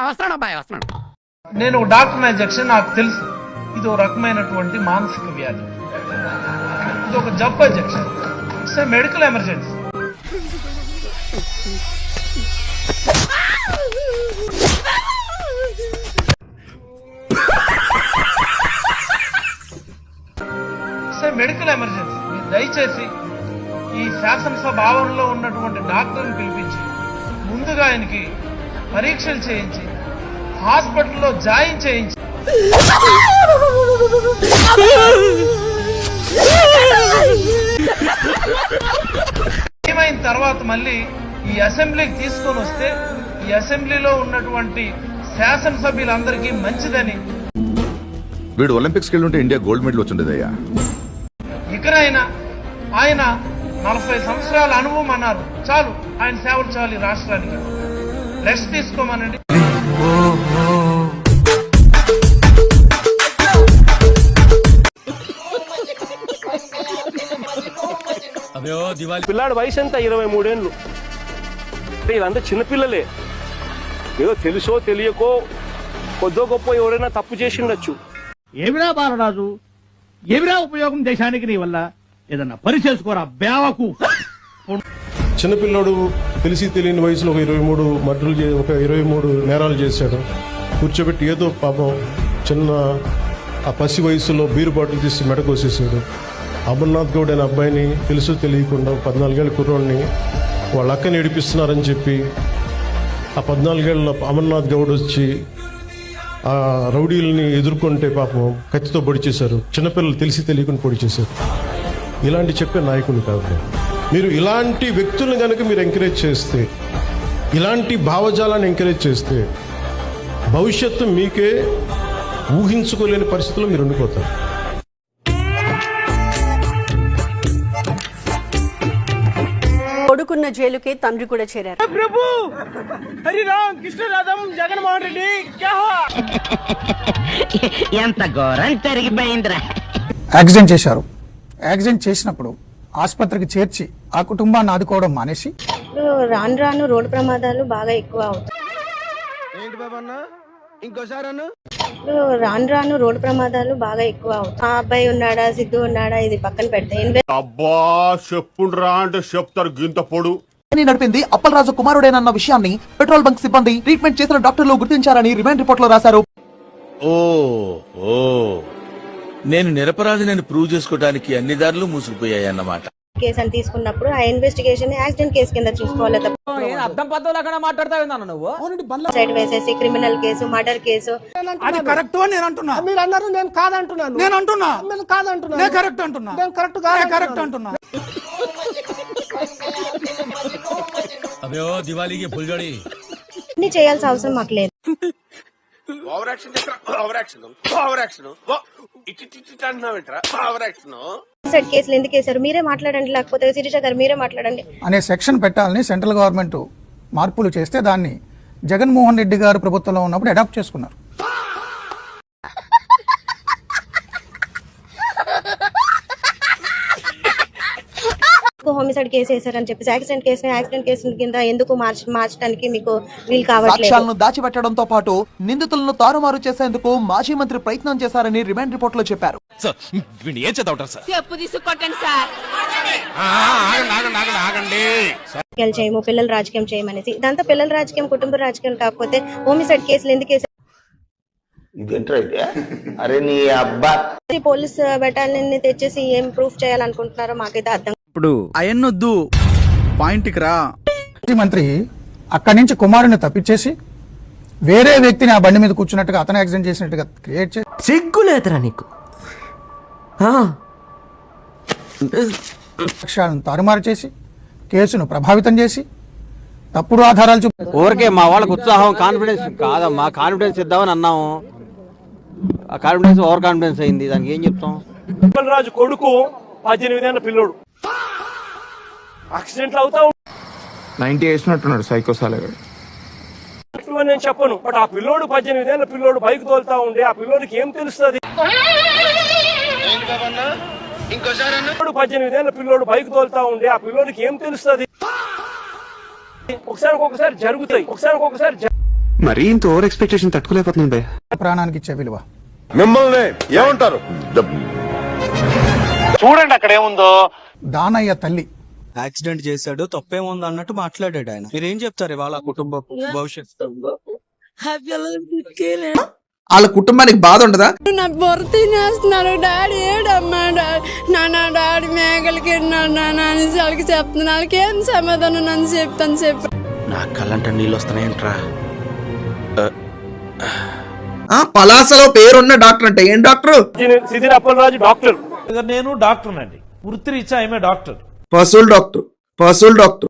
వస్తున్నాడు అబ్బాయి వస్తున్నాడు. నేను డాక్టర్ ఇంజెక్షన్ నాకు తెలుసు ఇది ఒక రకమైనటువంటి మానసిక వ్యాధి, ఇది ఒక జబ్బు injection, it's a medical emergency. Medical emergency. మీరు దయచేసి ఈ శాసనసభ ఆవరణలో ఉన్నటువంటి డాక్టర్ని పిలిపించి ముందుగా ఆయనకి పరీక్షలు చేయించి హాస్పిటల్లో జాయిన్ చేయించి ఏమైన తర్వాత మళ్ళీ ఈ అసెంబ్లీకి తీసుకొని వస్తే ఈ అసెంబ్లీలో ఉన్నటువంటి శాసనసభ్యులందరికీ మంచిదని. వీడు ఒలింపిక్స్కి వెళ్ళి ఉంటే ఇండియా గోల్డ్ మెడల్ వచ్చిండేదయ్యా. ఇకనైనా ఆయన 40 సంవత్సరాల అనుభవం అన్నారు, చాలు ఆయన సేవలు చాలు, రాష్ట్రానికి రెస్ట్ తీసుకోమనండి. పిల్లాడు వయసు ఎంత? 23 ఏళ్ళు. ఇదంతా చిన్నపిల్లలే. ఏదో తెలుసో తెలియకో కొద్దో గొప్ప ఎవరైనా తప్పు చేసిండొచ్చు. ఏమిరా బాలరాజు, ఏమిరా ఉపయోగం దేశానికి నీ వల్ల? ఏదన్నా పని చేసుకోరా బేవకు. చిన్నపిల్లాడు తెలిసి తెలియని వయసులో ఒక 23 నేరాలు చేశాడు. కూర్చోబెట్టి ఏదో పాపం చిన్న ఆ పసి వయసులో బీరు బాటిల్ తీసి మెడకోసేసాడు. అమర్నాథ్ గౌడ్ అనే అబ్బాయిని తెలుసు తెలియకుండా 14 ఏళ్ళ కుర్రోడిని వాళ్ళ అక్కని ఏడిపిస్తున్నారని చెప్పి ఆ 14 ఏళ్ళ అమర్నాథ్ గౌడ్ వచ్చి ఆ రౌడీలని ఎదుర్కొంటే పాపం కత్తితో పొడి చేశారు. చిన్నపిల్లలు తెలిసి తెలియకుండా పొడి చేశారు. ఇలాంటి చెప్పే నాయకులు కాదు. మీరు ఇలాంటి వ్యక్తులను కనుక మీరు ఎంకరేజ్ చేస్తే, ఇలాంటి భావజాలాన్ని ఎంకరేజ్ చేస్తే భవిష్యత్తు మీకే ఊహించుకోలేని పరిస్థితుల్లో మీరు ఉండిపోతారు. కొడుకున్న జైలుకే తండ్రి కూడా చేరారు. ప్రభు హరిరామ్ కృష్ణరాధం జగన్మోహన్ రెడ్డి ఎంత ఘోరం జరిగిపోయిందిరా. యాక్సిడెంట్ చేశారు. యాక్సిడెంట్ చేసినప్పుడు ఆసుపత్రికి చేర్చి ఆ కుటుంబాన్ని ఆదుకోవడం మానేసి రాను రాను రోడ్డు ప్రమాదాలు బాగా ఎక్కువ అవుతాయి. రాను రాను రోడ్డు ప్రమాదాలు బాగా ఎక్కువ అవుతాయి. ఆ అబ్బాయి ఉన్నాడా, సిద్ధు ఉన్నాడా, ఇది పక్కన పెడితే అబ్బా చెప్పుండ్రా అంటే చెప్తారు గింత పొడు. నడిపింది అప్పలరాజు కుమారుడేనన్న విషయాన్ని పెట్రోల్ బంక్ సిబ్బంది ట్రీట్మెంట్ చేసిన డాక్టర్లు గుర్తించారని రిమాండ్ రిపోర్ట్ లో రాశారు. నేను నిరపరాధిని ప్రూవ్ చేసుకోవడానికి అన్ని దారులు మూసుకుపోయాయన్నమాట. కేసు అని తీసుకున్నప్పుడు ఆ ఇన్వెస్టిగేషన్ యాక్సిడెంట్ కేసు కింద చూసుకోవాలి తప్ప సైడ్ వేసేసి క్రిమినల్ కేసు, మర్డర్ కేసు అది కరెక్ట్ అని నేను అంటున్నా. మీరు అన్నారు, నేను కాదంటున్నాను. నేను అంటున్నా, నేను కాదంటున్నా, నేను కరెక్ట్ అంటున్నా, నేను కరెక్ట్ కాదు, కరెక్ట్ అంటున్నా. దివాళీకి ఫుల్జోడి అన్ని చేయాల్సిన అవసరం మాకు లేదు. కేసులు ఎందుకు వేశారు మీరే మాట్లాడండి, లేకపోతే శిరీష గారు మీరే మాట్లాడండి అనే సెక్షన్ పెట్టాలని సెంట్రల్ గవర్నమెంట్ మార్పులు చేస్తే దాన్ని జగన్మోహన్ రెడ్డి గారు ప్రభుత్వంలో ఉన్నప్పుడు అడాప్ట్ చేసుకున్నారు. హోమిసైడ్ కేసు వేశారని చెప్పేసి యాక్సిడెంట్ కేసు కింద ఎందుకు మార్చడానికి మీకు వీలు కావట్లేదు. సాక్ష్యాలను దాచిపెట్టడంతో పాటు నిందితులను తారుమారు చేసేందుకు మాజీ మంత్రి ప్రయత్నం చేశారని రిమాండ్ రిపోర్ట్ లో చెప్పారు. చేయము, పిల్లల రాజకీయం చేయమనేసి. ఇదంతా పిల్లల రాజకీయం, కుటుంబ రాజకీయం కాకపోతే హోమిసైడ్ కేసులు ఎందుకు వేశారు? పోలీస్ బెటాలియన్ తెచ్చేసి ఏం ప్రూఫ్ చేయాలనుకుంటున్నారో మాకైతే అర్థం. ఇప్పుడు అయన్నొద్దు, పాయింట్కి రా. మంత్రి అక్కడి నుంచి కుమారుని తప్పించేసి వేరే వ్యక్తిని ఆ బండి మీద కూర్చున్నట్టుగా అతను యాక్సిడెంట్ చేసినట్టుగా క్రియేట్ చేసి సిగ్గులేదురా నీకు. సాక్ష్యాలను తారుమారు చేసి కేసును ప్రభావితం చేసి తప్పుడు ఆధారాలు ఊరికే మా వాళ్ళకి ఉత్సాహం, కాన్ఫిడెన్స్ కాదమ్మా, కాన్ఫిడెన్స్ ఇద్దామని అన్నాము. ఆ కాన్ఫిడెన్స్ ఓవర్ కాన్ఫిడెన్స్ అయింది. దానికి ఏం చెప్తాం? రాజు కొడుకు 18 ఏళ్ళ పిల్లోడు యాక్సిడెంట్లు అవుతా 90 వేసినట్టున్నాడు సైకోసాలగాడు. నేను చెప్పను, బట్ ఆ పిల్లోడు 18 ఏళ్ళ పిల్లోడు బైక్ తోలుతా ఉండే ఆ పిల్లోడికి ఏం తెలుస్తుంది? 18 ఏళ్ళ పిల్లోడు బైక్ తోలుతా ఉండే ఆ పిల్లోడికి ఏం తెలుస్తుంది? ఒక్కొక్కసారి జరుగుతాయి, ఒక్కొక్కసారి మరీ ఇంత ఓవర్ ఎక్స్పెక్టేషన్ తట్టుకోలేకపోతుంది. ప్రాణానికి ఇచ్చే విలువ. మిమ్మల్ని ఏమంటారు? చూడండి అక్కడ ఏముందో. దానయ్య తల్లి యాక్సిడెంట్ చేశాడు, తప్పేముంది అన్నట్టు మాట్లాడాడు ఆయన. మీరేం చెప్తారు వాళ్ళ కుటుంబ భవిష్యత్తు? వాళ్ళ కుటుంబానికి బాధ ఉండదా? నా బొర్ర తినేస్తున్నాడు డాడీ, ఏడమ్మా డాడీ, డాడీ మేకలకి వాళ్ళకి చెప్తున్నా, వాళ్ళకి ఏం సమాధానం నన్ను చెప్తాను చెప్పి. నా కళ్ళంట నీళ్ళు వస్తున్నాయంట్రా. పలాసలో పేరున్న డాక్టర్ అంటే ఏం డాక్టర్? సిదిరి అప్పలరాజు డాక్టర్. నేను డాక్టర్ అండి, వృత్తిరీత్యా ఆమె డాక్టర్. పశువుల డాక్టర్.